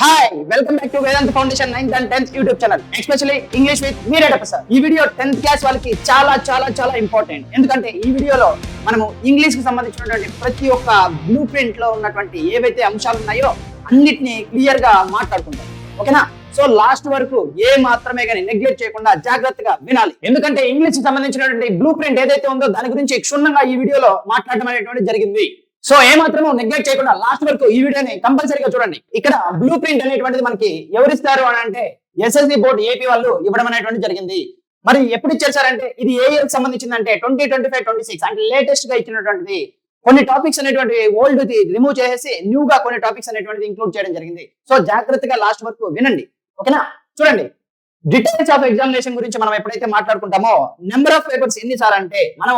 Hi welcome back to Vedanta foundation 9th and 10th YouTube channel especially English with మీరేట ప్రసాద్. ఈ video 10th class వాళ్ళకి చాలా చాలా చాలా ఇంపార్టెంట్. ఎందుకంటే ఈ వీడియోలో మనము ఇంగ్లీష్ కి సంబంధించినటువంటి ప్రతి ఒక్క బ్లూ ప్రింట్ లో ఉన్నటువంటి ఏవైతే అంశాలు ఉన్నాయో అన్నిటిని క్లియర్ గా మాట్లాడుకుంటాం. ఓకేనా? సో లాస్ట్ వరకు ఏ మాత్రమే కానీ నెగ్లెక్ట్ చేయకుండా జాగ్రత్తగా వినాలి. ఎందుకంటే ఇంగ్లీష్ కి సంబంధించినటువంటి బ్లూ ప్రింట్ ఏదైతే ఉందో దాని గురించి క్షుణ్ణంగా ఈ వీడియోలో మాట్లాడడం అనేటువంటి జరిగింది. సో ఏ మాత్రమో నెగ్లెక్ట్ చేయకుండా లాస్ట్ వరకు ఈ వీడియోని కంపల్సరీగా చూడండి. ఇక్కడ బ్లూ ప్రింట్ అనేటువంటిది మనకి ఎవరిస్తారు అని అంటే ఎస్ఎస్సి బోర్డు ఏపీ వాళ్ళు ఇవ్వడం అనేటువంటి జరిగింది. మరి ఎప్పుడు ఇచ్చేసారంటే ఇది ఏ ఇయర్ కి సంబంధించింది అంటే 2025-26 అంటే లేటెస్ట్ గా ఇచ్చినటువంటిది. కొన్ని టాపిక్స్ అనేటువంటి ఓల్డ్ రిమూవ్ చేసేసి న్యూ గా కొన్ని టాపిక్స్ అనేటువంటిది ఇంక్లూడ్ చేయడం జరిగింది. సో జాగ్రత్తగా లాస్ట్ వరకు వినండి. ఓకేనా? చూడండి, డీటెయిల్స్ ఆఫ్ ఎగ్జామినేషన్ గురించి మనం ఎప్పుడైతే మాట్లాడుకుంటామో నెంబర్ ఆఫ్ పేపర్స్ ఎన్నిసార్లు అంటే మనం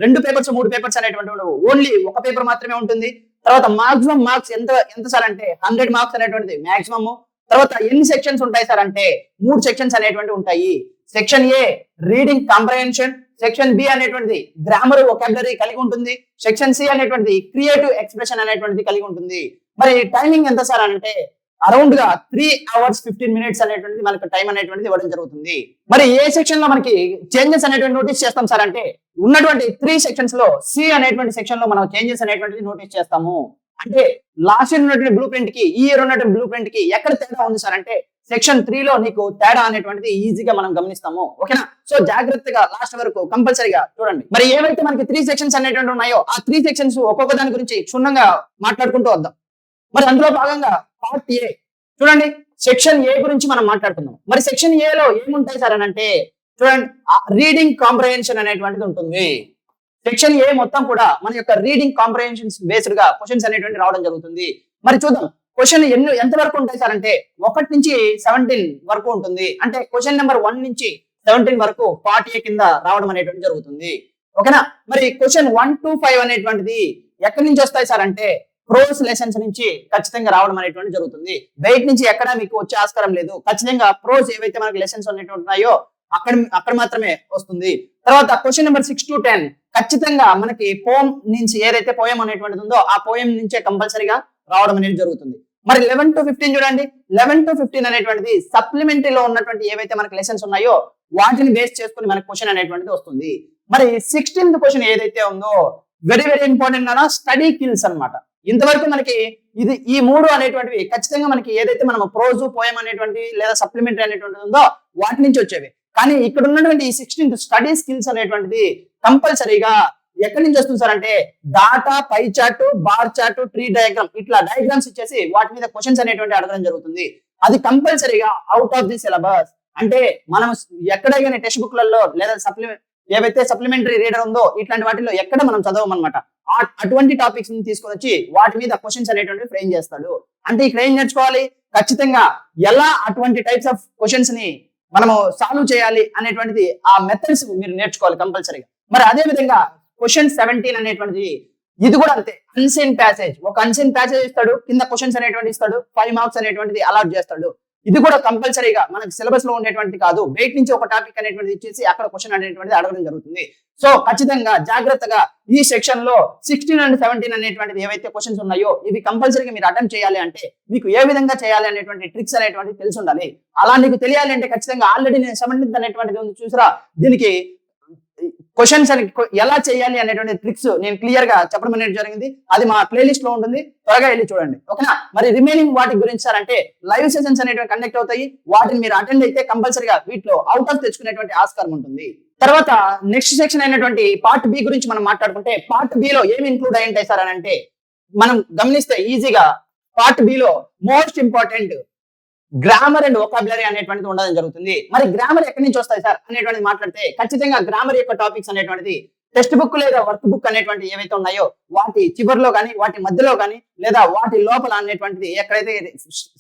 2 పేపర్స్ 3 పేపర్స్ అనేటువంటి ఓన్లీ ఒక పేపర్ మాత్రమే ఉంటుంది. తర్వాత మాక్సిమం మార్క్స్ ఎంత సార్ అంటే 100 మార్క్స్ అనేటువంటిది మాక్సిమం. తర్వాత ఎన్ని సెక్షన్స్ ఉంటాయి సార్ అంటే 3 సెక్షన్స్ అనేటువంటి ఉంటాయి. Section A reading comprehension, section B అనేటువంటిది గ్రామర్ వొకాబులరీ కలిగి ఉంటుంది, సెక్షన్ సి అనేటువంటిది క్రియేటివ్ ఎక్స్ప్రెషన్ అనేటువంటిది కలిగి ఉంటుంది. మరి టైమింగ్ ఎంత సార్ అంటే అరౌండ్ గా 3 hours 15 minutes అనేటువంటిది మనకు టైం అనేటువంటిది ఇవ్వడం జరుగుతుంది. మరి ఏ సెక్షన్ లో మనకి చేంజెస్ అనేటువంటి నోటీస్ చేస్తాం సార్ అంటే ఉన్నటువంటి 3 సెక్షన్స్ లో సి అనేటువంటి సెక్షన్ లో మనం చేంజెస్ అనేటువంటిది నోటీస్ చేస్తాము. అంటే లాస్ట్ ఇయర్ ఉన్నటువంటి బ్లూ ప్రింట్ కి ఈ ఇయర్ ఉన్నటువంటి బ్లూ ప్రింట్ కి ఎక్కడ తేడా ఉంది సార్ అంటే సెక్షన్ 3 లో నీకు తేడా అనేటువంటిది ఈజీగా మనం గమనిస్తాము. ఓకేనా? సో జాగ్రత్తగా లాస్ట్ వరకు కంపల్సరీగా చూడండి. మరి ఏవైతే మనకి 3 సెక్షన్స్ అనేటువంటి ఉన్నాయో ఆ 3 సెక్షన్స్ ఒక్కొక్క దాని గురించి క్షుణ్ణంగా మాట్లాడుకుంటూ వద్దాం. మరి అందులో భాగంగా పార్ట్ ఏ చూడండి, సెక్షన్ ఏ గురించి మనం మాట్లాడుతున్నాం. మరి సెక్షన్ ఏ లో ఏముంటాయి సార్ అని అంటే చూడండి, రీడింగ్ కాంప్రహెన్షన్ అనేటువంటిది ఉంటుంది. సెక్షన్ ఏ మొత్తం కూడా మన యొక్క రీడింగ్ కాంప్రహెన్షన్స్ బేస్డ్ గా క్వశ్చన్స్ అనేటువంటి రావడం జరుగుతుంది. మరి చూద్దాం క్వశ్చన్ ఎంత వరకు ఉంటాయి సార్ అంటే 1 నుంచి 17 వరకు ఉంటుంది. అంటే క్వశ్చన్ నెంబర్ 1 నుంచి 17 వరకు పార్ట్ ఏ కింద రావడం అనేటువంటి జరుగుతుంది. ఓకేనా? మరి క్వశ్చన్ 1 to 5 అనేటువంటిది ఎక్కడి నుంచి వస్తాయి సార్ అంటే ప్రోస్ లెసన్స్ నుంచి ఖచ్చితంగా రావడం అనేటువంటి జరుగుతుంది. బయట నుంచి ఎక్కడ మీకు వచ్చే ఆస్కారం లేదు. ఖచ్చితంగా ప్రోస్ ఏవైతే మనకి లెసన్స్ అనేటువంటి ఉన్నాయో అక్కడ మాత్రమే వస్తుంది. తర్వాత క్వశ్చన్ నెంబర్ 6 to 10 ఖచ్చితంగా మనకి పోయం నుంచి ఏదైతే పోయం అనేటువంటిది ఉందో ఆ పోయం నుంచే కంపల్సరీగా రావడం అనేది జరుగుతుంది. మరి 11 to 15 చూడండి, 11 to 15 అనేటువంటిది సప్లిమెంటరీలో ఉన్నటువంటి ఏవైతే మనకి లెసన్స్ ఉన్నాయో వాటిని బేస్ చేసుకుని మనకి క్వశ్చన్ అనేటువంటిది వస్తుంది. మరి 16th క్వశ్చన్ ఏదైతే ఉందో వెరీ వెరీ ఇంపార్టెంట్ అన్న స్టడీ కిల్స్ అన్నమాట. ఇంతవరకు మనకి ఈ 3 అనేటువంటివి ఖచ్చితంగా మనకి ఏదైతే మనం ప్రోజు పోయం అనేటువంటి లేదా సప్లిమెంటరీ అనేటువంటిది ఉందో వాటి నుంచి వచ్చేవి. కానీ ఇక్కడ ఉన్నటువంటి ఈ 16th స్టడీ స్కిల్స్ అనేటువంటిది కంపల్సరీగా ఎక్కడి నుంచి వస్తుంది సార్ అంటే data, pie chart, bar chart, tree diagram ఇట్లా డయాగ్రామ్స్ ఇచ్చేసి వాటి మీద క్వశ్చన్స్ అనేటువంటి అడగడం జరుగుతుంది. అది కంపల్సరీగా అవుట్ ఆఫ్ ది సిలబస్. అంటే మనం ఎక్కడైనా టెక్స్ట్ బుక్లలో లేదా ఏవైతే సప్లిమెంటరీ రీడర్ ఉందో ఇట్లాంటి వాటిలో ఎక్కడ మనం చదవమన్నమాట. అటువంటి టాపిక్స్ ని తీసుకొని వచ్చి వాటి మీద క్వశ్చన్స్ అనేటువంటి ఫ్రేమ్ చేస్తాడు. అంటే ఇక్కడ ఏం నేర్చుకోవాలి, ఖచ్చితంగా ఎలా అటువంటి టైప్స్ ఆఫ్ క్వశ్చన్స్ ని మనము సాల్వ్ చేయాలి అనేటువంటిది ఆ మెథడ్స్ మీరు నేర్చుకోవాలి కంపల్సరీగా. మరి అదే విధంగా క్వశ్చన్ 17 అనేటువంటిది ఇది కూడా అంతే. అన్సీన్ ప్యాసేజ్, ఒక అన్సీన్ ప్యాసేజ్ ఇస్తాడు, కింద క్వశ్చన్స్ అనేటువంటి ఇస్తాడు, 5 మార్క్స్ అనేటువంటిది అలాట్ చేస్తాడు. ఇది కూడా కంపల్సరీగా మనకి సిలబస్ లో ఉండేటువంటి కాదు, బయట నుంచి ఒక టాపిక్ అనేటువంటిది ఇచ్చేసి అక్కడ క్వశ్చన్ అనేటువంటిది అడగడం జరుగుతుంది. సో ఖచ్చితంగా జాగ్రత్తగా ఈ సెక్షన్ లో 16 and 17 అనేటువంటిది ఏవైతే క్వశ్చన్స్ ఉన్నాయో ఇవి కంపల్సరీగా మీరు అటెంప్ట్ చేయాలి అంటే మీకు ఏ విధంగా చేయాలి అనేటువంటి ట్రిక్స్ అనేటువంటిది తెలిసి ఉండాలి. అలా నీకు తెలియాలి అంటే ఖచ్చితంగా ఆల్రెడీ నేను 17th అనేటువంటిది ఉంది చూసారా, దీనికి క్వశ్చన్స్ అని ఎలా చేయాలి అనేటువంటి ట్రిక్స్ నేను క్లియర్ గా చెప్పడం అనేది జరిగింది. అది మా ప్లేలిస్ట్ లో ఉంటుంది, త్వరగా వెళ్ళి చూడండి. ఓకేనా? మరి రిమైనింగ్ వాటి గురించి సార్ అంటే లైవ్ సెషన్స్ అనేటువంటి కండక్ట్ అవుతాయి. వాటిని మీరు అటెండ్ అయితే కంపల్సరీగా వీటిలో అవుట్ ఆఫ్ తెచ్చుకునేటువంటి ఆస్కారం ఉంటుంది. తర్వాత నెక్స్ట్ సెక్షన్ అయినటువంటి పార్ట్ బి గురించి మనం మాట్లాడుకుంటే పార్ట్ బి లో ఏమి ఇంక్లూడ్ అయి ఉంటాయి సార్ అని అంటే మనం గమనిస్తే ఈజీగా పార్ట్ బి లో most important grammar and vocabulary అనేటువంటిది ఉండడం జరుగుతుంది. మరి గ్రామర్ ఎక్కడి నుంచి వస్తాయి సార్ అనేటువంటిది మాట్లాడితే ఖచ్చితంగా గ్రామర్ యొక్క టాపిక్స్ అనేటువంటిది టెక్స్ట్ బుక్ లేదా వర్క్ బుక్ అనేటువంటి ఏవైతే ఉన్నాయో వాటి చివరిలో కానీ వాటి మధ్యలో కానీ లేదా వాటి లోపల అనేటువంటిది ఎక్కడైతే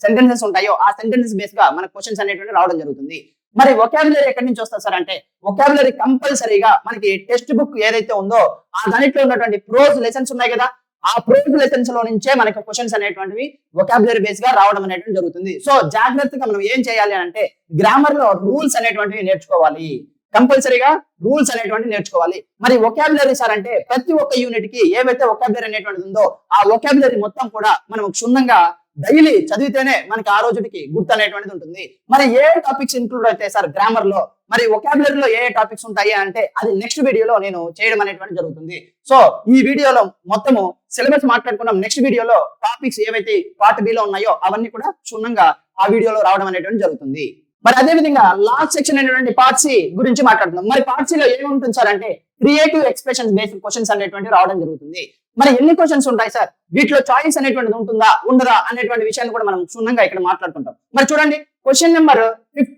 సెంటెన్సెస్ ఉంటాయో ఆ సెంటెన్సెస్ బేస్ గా మన క్వశ్చన్స్ అనేటువంటి రావడం జరుగుతుంది. మరి వొకాబులరీ ఎక్కడి నుంచి వస్తుంది సార్ అంటే వొకాబులరీ కంపల్సరీగా మనకి టెక్స్ట్ బుక్ ఏదైతే ఉందో ఆ దానిలో ఉన్నటువంటి ప్రోజ్ లెసన్స్ ఉన్నాయి కదా, ఆ ప్రోజ్ లెసన్స్ లో నుంచే మనకి క్వశ్చన్స్ అనేటువంటివి వొకాబులరీ బేస్ గా రావడం అనేటువంటి జరుగుతుంది. సో జాగ్రత్తగా మనం ఏం చేయాలి అంటే గ్రామర్ లో రూల్స్ అనేటువంటివి నేర్చుకోవాలి. కంపల్సరీగా రూల్స్ అనేటువంటి నేర్చుకోవాలి. మరి వొకాబులరీ సార్ అంటే ప్రతి ఒక్క యూనిట్ కి ఏవైతే వొకాబులరీ అనేటువంటిది ఉందో ఆ వొకాబులరీ మొత్తం కూడా మనం క్షుణ్ణంగా డైలీ చదివితేనే మనకి ఆ రోజుకి గుర్తు అనేటువంటిది ఉంటుంది. మరి ఏ టాపిక్స్ ఇంక్లూడ్ అయితే సార్ గ్రామర్ లో, మరి వొకాబులరీలో ఏ టాపిక్స్ ఉంటాయి అంటే అది నెక్స్ట్ వీడియోలో నేను చేయడం అనేటువంటి జరుగుతుంది. సో ఈ వీడియోలో మొత్తము సిలబస్ మాట్లాడుకున్నాం. నెక్స్ట్ వీడియోలో టాపిక్స్ ఏవైతే పార్ట్ బి లో ఉన్నాయో అవన్నీ కూడా క్షుణ్ణంగా ఆ వీడియోలో రావడం అనేటువంటి జరుగుతుంది. మరి అదే విధంగా లాస్ట్ సెక్షన్ అనేటువంటి పార్ట్ సి గురించి మాట్లాడుతున్నాం. మరి పార్ట్ సి లో ఏముంటుంది సార్ అంటే క్రియేటివ్ ఎక్స్ప్రెషన్స్ బేస్డ్ క్వశ్చన్స్ అనేటువంటి రావడం జరుగుతుంది. మరి ఎన్ని క్వశ్చన్స్ ఉంటాయి సార్, వీటిలో చాయిస్ అనేటువంటిది ఉంటుందా ఉండదా అనేటువంటి విషయాన్ని కూడా మనం క్షుణ్ణంగా ఇక్కడ మాట్లాడుకుంటాం. మరి చూడండి, క్వశ్చన్ నెంబర్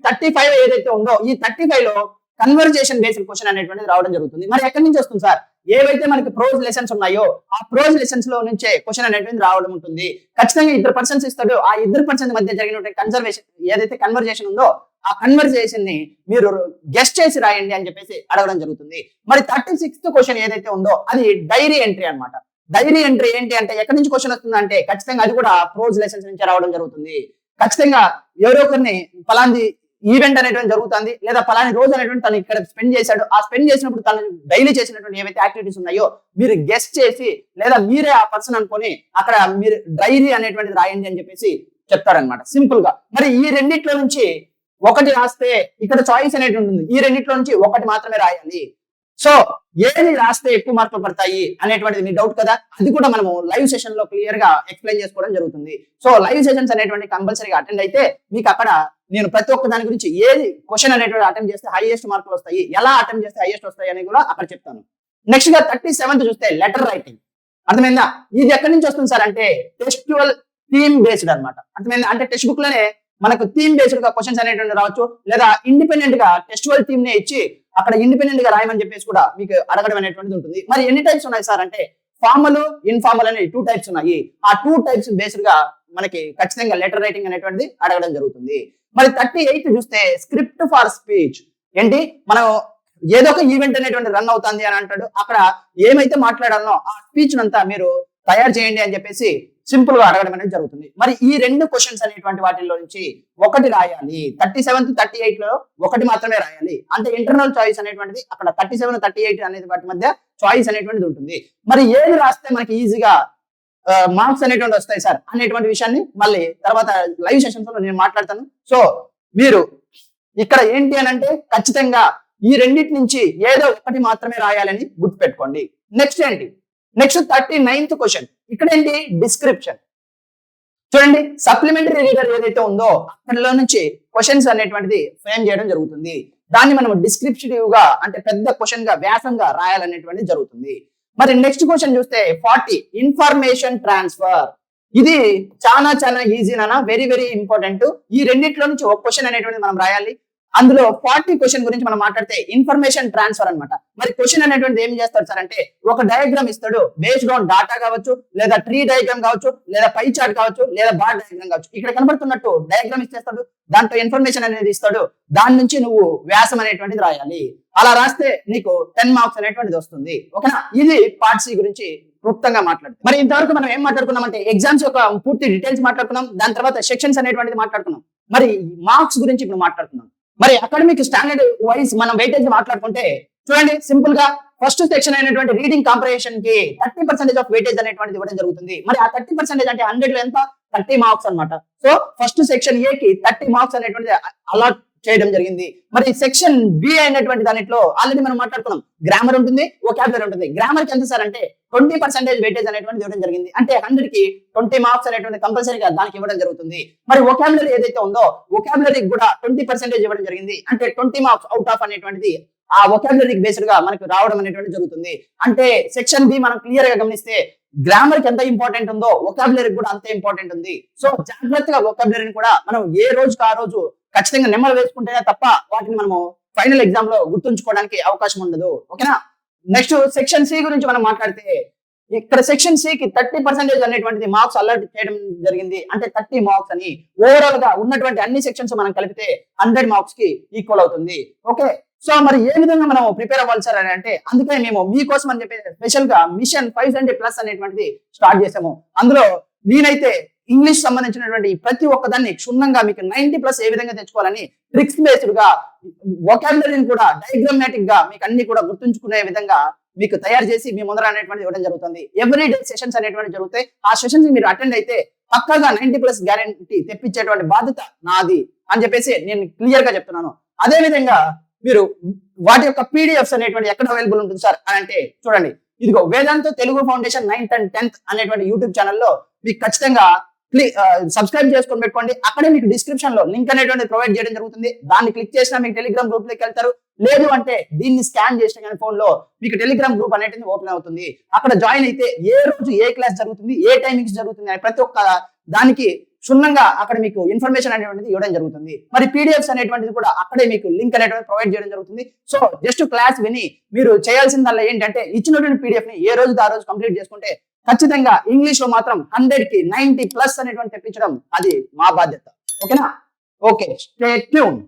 35 ఏదైతే ఉందో ఈ 35 లో కన్వర్జేషన్ బేస్డ్ క్వశ్చన్ అనేటువంటిది రావడం జరుగుతుంది. మరి ఎక్కడి నుంచి వస్తుంది సార్, ఏవైతే మనకి ప్రోజ్ లెసన్స్ ఉన్నాయో ఆ ప్రోజ్ లెసన్స్ లో నుంచే క్వశ్చన్ అనేటువంటిది రావడం ఉంటుంది. ఖచ్చితంగా ఇద్దరు పర్సన్స్ ఇస్తాడు, ఆ ఇద్దరు పర్సన్స్ మధ్య జరిగినటువంటి కన్వర్జేషన్ ఏదైతే కన్వర్జేషన్ ఉందో ఆ కన్వర్జేషన్ ని మీరు గెస్ట్ చేసి రాయండి అని చెప్పేసి అడగడం జరుగుతుంది. మరి 36th క్వశ్చన్ ఏదైతే ఉందో అది డైరీ ఎంట్రీ అన్నమాట. డైరీ ఎంట్రీ ఏంటి అంటే ఎక్కడి నుంచి క్వశ్చన్ వస్తుంది అంటే ఖచ్చితంగా అది కూడా ప్రోజ్ లెసన్స్ నుంచి రావడం జరుగుతుంది. ఖచ్చితంగా ఎవరో ఒకరిని ఫలాంది ఈవెంట్ అనేటువంటి జరుగుతుంది లేదా ఫలాని రోజు అనేటువంటి తను ఇక్కడ స్పెండ్ చేశాడు, ఆ స్పెండ్ చేసినప్పుడు తను డైలీ చేసినటువంటి ఏవైతే యాక్టివిటీస్ ఉన్నాయో మీరు గెస్ట్ చేసి లేదా మీరే ఆ పర్సన్ అనుకొని అక్కడ మీరు డైరీ అనేటువంటిది రాయండి అని చెప్పేసి చెప్తారనమాట సింపుల్ గా. మరి ఈ రెండిట్లో నుంచి ఒకటి రాస్తే ఇక్కడ చాయిస్ అనేది ఉంటుంది, ఈ రెండిట్లో నుంచి ఒకటి మాత్రమే రాయాలి. సో ఏది రాస్తే ఎక్కువ మార్కులు పడతాయి అనేటువంటిది మీ డౌట్ కదా, అది కూడా మనము లైవ్ సెషన్ లో క్లియర్ గా ఎక్స్ప్లెయిన్ చేసుకోవడం జరుగుతుంది. సో లైవ్ సెషన్స్ అనేటువంటి కంపల్సరీగా అటెండ్ అయితే మీకు అక్కడ నేను ప్రతి ఒక్క దాని గురించి ఏది క్వశ్చన్ అనేటువంటి అటెండ్ చేస్తే హైయెస్ట్ మార్కులు వస్తాయి, ఎలా అటెండ్ చేస్తే హైయెస్ట్ వస్తాయి అని కూడా అక్కడ చెప్తాను. నెక్స్ట్ గా 37th చూస్తే లెటర్ రైటింగ్. అర్థమైందా, ఇది ఎక్కడి నుంచి వస్తుంది సార్ అంటే టెక్స్చువల్ థీమ్ బేస్డ్ అనమాట. అర్థమైందా, అంటే టెక్స్ట్ బుక్ లోనే మనకు థీమ్ బేస్డ్ గా క్వశ్చన్స్ అనేటువంటి రావచ్చు, లేదా ఇండిపెండెంట్ గా టెక్స్చువల్ థీమ్ నే ఇచ్చి అక్కడ ఇండిపెండెంట్ గా రాయమని చెప్పేసి కూడా మీకు అడగడం అనేటువంటిది ఉంటుంది. మరి ఎన్ని టైప్స్ ఉన్నాయి సార్ అంటే ఫార్మల్ ఇన్ఫార్మల్ అనే 2 టైప్స్ ఉన్నాయి. ఆ 2 టైప్స్ బేస్డ్ గా మనకి ఖచ్చితంగా లెటర్ రైటింగ్ అనేటువంటిది అడగడం జరుగుతుంది. మరి 38 చూస్తే స్క్రిప్ట్ ఫర్ స్పీచ్. ఏంటి, మనం ఏదో ఒక ఈవెంట్ అనేటువంటి రన్ అవుతుంది అని అంటాడు, అక్కడ ఏమైతే మాట్లాడాలో ఆ స్పీచ్ అంతా మీరు తయారు చేయండి అని చెప్పేసి సింపుల్ గా అడగడం అనేది జరుగుతుంది. మరి ఈ 2 క్వశ్చన్స్ అనేటువంటి వాటిల్లో నుంచి ఒకటి రాయాలి. 37th 38 లో ఒకటి మాత్రమే రాయాలి. అంటే ఇంటర్నల్ చాయిస్ అనేటువంటిది అక్కడ 37 38 అనేది వాటి మధ్య చాయిస్ అనేటువంటిది ఉంటుంది. మరి ఏది రాస్తే మనకి ఈజీగా మార్క్స్ అనేటువంటి వస్తాయి సార్ అనేటువంటి విషయాన్ని మళ్ళీ తర్వాత లైవ్ సెషన్స్ లో నేను మాట్లాడతాను. సో మీరు ఇక్కడ ఏంటి అని అంటే ఖచ్చితంగా ఈ రెండింటి నుంచి ఏదో ఒకటి మాత్రమే రాయాలని గుర్తుపెట్టుకోండి. నెక్స్ట్ ఏంటి, నెక్స్ట్ 39th క్వశ్చన్. ఇక్కడ ఏంటి, డిస్క్రిప్షన్. చూడండి, సప్లిమెంటరీ రీడర్ ఏదైతే ఉందో అక్కడిలో నుంచి క్వశ్చన్స్ అనేటువంటిది ఫ్రేమ్ చేయడం జరుగుతుంది. దాన్ని మనం డిస్క్రిప్టివ్ గా అంటే పెద్ద క్వశ్చన్ గా వ్యాసంగా రాయాలనేటువంటిది జరుగుతుంది. మరి నెక్స్ట్ క్వశ్చన్ చూస్తే 40 ఇన్ఫర్మేషన్ ట్రాన్స్ఫర్. ఇది చాలా చాలా ఈజీ నానా, వెరీ వెరీ ఇంపార్టెంట్. ఈ రెండిట్లో నుంచి ఒక క్వశ్చన్ అనేటువంటిది మనం రాయాలి. అందులో 40 క్వశ్చన్ గురించి మనం మాట్లాడితే ఇన్ఫర్మేషన్ ట్రాన్స్ఫర్ అన్నమాట. మరి క్వశ్చన్ అనేటువంటి ఏం చేస్తాడు సార్ అంటే ఒక డయాగ్రామ్ ఇస్తాడు, బేస్డ్ ఆన్ డాటా కావచ్చు, లేదా ట్రీ డయాగ్రామ్ కావచ్చు, లేదా పై చార్ట్ కావచ్చు, లేదా బార్ డయాగ్రామ్ కావచ్చు. ఇక్కడ కనబడుతున్నట్టు డయాగ్రామ్ ఇచ్చేస్తాడు, దాంట్లో ఇన్ఫర్మేషన్ అనేది ఇస్తాడు, దాని నుంచి నువ్వు వ్యాసం అనేటువంటిది రాయాలి. అలా రాస్తే నీకు 10 మార్క్స్ అనేటువంటిది వస్తుంది. ఓకేనా, ఇది పార్ట్ సి గురించి క్లుప్తంగా మాట్లాడుతాం. మరి ఇంతవరకు మనం ఏం మాట్లాడుకున్నాం అంటే ఎగ్జామ్స్ యొక్క పూర్తి డీటెయిల్స్ మాట్లాడుకున్నాం, దాని తర్వాత సెక్షన్స్ అనేటువంటిది మాట్లాడుకున్నాం, మరి మార్క్స్ గురించి ఇప్పుడు మాట్లాడుకున్నాం. మరి అకాడమిక్ స్టాండర్డ్ వైజ్ మనం వెయిటేజ్ మాట్లాడుకుంటే చూడండి, సింపుల్ గా ఫస్ట్ సెక్షన్ అయినటువంటి రీడింగ్ కాంప్రహెన్షన్ కి 30% ఆఫ్ వెయిటేజ్ అనేటువంటిది ఇవ్వడం జరుగుతుంది. మరి ఆ 30% అంటే 100 లో ఎంత, 30 మార్క్స్ అనమాట. సో ఫస్ట్ సెక్షన్ ఏ కి 30 మార్క్స్ అనేటువంటిది అలాట్ చేయడం జరిగింది. మరి సెక్షన్ బి అయినటువంటి దాంట్లో ఆల్రెడీ మనం మాట్లాడుకున్నాం, గ్రామర్ ఉంటుంది, వొకాబులరీ ఉంటుంది. గ్రామర్ కి ఎంత సార్ అంటే 20% వెయిటేజ్ అనేటువంటి ఇవ్వడం జరిగింది. అంటే 100 కి 20 మార్క్స్ అనేటువంటి కంపల్సరీగా దానికి ఇవ్వడం జరుగుతుంది. మరి వొకాబులరీ ఏదైతే ఉందో వొకాబులరీకి కూడా 20% ఇవ్వడం జరిగింది. అంటే 20 మార్క్స్ అవుట్ ఆఫ్ అనేటువంటిది ఆ వొకాబులరీకి బేస్డ్ గా మనకు రావడం అనేటువంటి జరుగుతుంది. అంటే సెక్షన్ బి మనం క్లియర్ గా గమనిస్తే గ్రామర్ కి ఎంత ఇంపార్టెంట్ ఉందో వొకాబులరీ కూడా అంతే ఇంపార్టెంట్ ఉంది. సో జాగ్రత్తగా వొకాబులరీని కూడా మనం ఏ రోజుకి ఆ రోజు ఖచ్చితంగా నెమ్మలు వేసుకుంటేనే తప్ప వాటిని మనము ఫైనల్ ఎగ్జామ్ లో గుర్తుంచుకోవడానికి అవకాశం ఉండదు. ఓకేనా, నెక్స్ట్ సెక్షన్ సి గురించి మనం మాట్లాడితే ఇక్కడ సెక్షన్ సి కి 30% అనేటువంటిది మార్క్స్ అలర్ట్ చేయడం జరిగింది. అంటే 30 మార్క్స్ అని ఓవరాల్ గా ఉన్నటువంటి అన్ని సెక్షన్స్ మనం కలిపితే 100 మార్క్స్ కి ఈక్వల్ అవుతుంది. ఓకే, సో మరి ఏ విధంగా మనం ప్రిపేర్ అవ్వాలి సార్ అని అంటే అందుకని మేము మీకోసం అని చెప్పి స్పెషల్ గా మిషన్ 500+ అనేటువంటిది స్టార్ట్ చేసాము. అందులో నేనైతే ఇంగ్లీష్ సంబంధించినటువంటి ప్రతి ఒక్కదాన్ని క్షుణ్ణంగా మీకు 90+ ఏ విధంగా తెచ్చుకోవాలని ట్రిక్స్ బేస్డ్ గా వొకాబులరీని కూడా డయాగ్రామాటిక్ గా మీకు అన్ని కూడా గుర్తుంచుకునే విధంగా మీకు తయారు చేసి మీ ముందర అనేటువంటి ఇవ్వడం జరుగుతుంది. ఎవ్రీ డే సెషన్స్ అనేటువంటి జరుగుతాయి. ఆ సెషన్స్ మీరు అటెండ్ అయితే పక్కగా 90+ గ్యారెంటీ తెప్పించేటువంటి బాధ్యత నాది అని చెప్పేసి నేను క్లియర్ గా చెప్తున్నాను. అదే విధంగా మీరు వాటి యొక్క పీడిఎఫ్స్ అనేటువంటి ఎక్కడ అవైలబుల్ ఉంటుంది సార్ అని అంటే చూడండి, ఇదిగో వేదాంత Telugu foundation 9th and 10th అనేటువంటి యూట్యూబ్ ఛానల్లో మీకు ఖచ్చితంగా సబ్స్క్రైబ్ చేసుకొని పెట్టుకోండి. అక్కడే మీకు డిస్క్రిప్షన్ లో లింక్ అనేటువంటి ప్రొవైడ్ చేయడం జరుగుతుంది. దాన్ని క్లిక్ చేసినా మీకు టెలిగ్రామ్ గ్రూప్ లోకి వెళ్తారు. లేదు అంటే దీన్ని స్కాన్ చేసిన కానీ ఫోన్ లో మీకు టెలిగ్రామ్ గ్రూప్ అనేది ఓపెన్ అవుతుంది. అక్కడ జాయిన్ అయితే ఏ రోజు ఏ క్లాస్ జరుగుతుంది, ఏ టైమింగ్స్ జరుగుతుంది అని ప్రతి ఒక్క దానికి క్షుణ్ణంగా అక్కడ మీకు ఇన్ఫర్మేషన్ అనేటువంటిది ఇవ్వడం జరుగుతుంది. మరి పీడిఎఫ్స్ అనేటువంటిది కూడా అక్కడే మీకు లింక్ అనేటువంటి ప్రొవైడ్ చేయడం జరుగుతుంది. సో జస్ట్ క్లాస్ విని మీరు చేయాల్సిందల్లా ఏంటంటే ఇచ్చినటువంటి పీడిఎఫ్ ని ఏ రోజు ఆ రోజు కంప్లీట్ చేసుకుంటే ఖచ్చితంగా ఇంగ్లీష్ లో మాత్రం 100కి 90+ అనేటువంటి తెప్పించడం అది మా బాధ్యత. ఓకేనా? Okay, stay tune.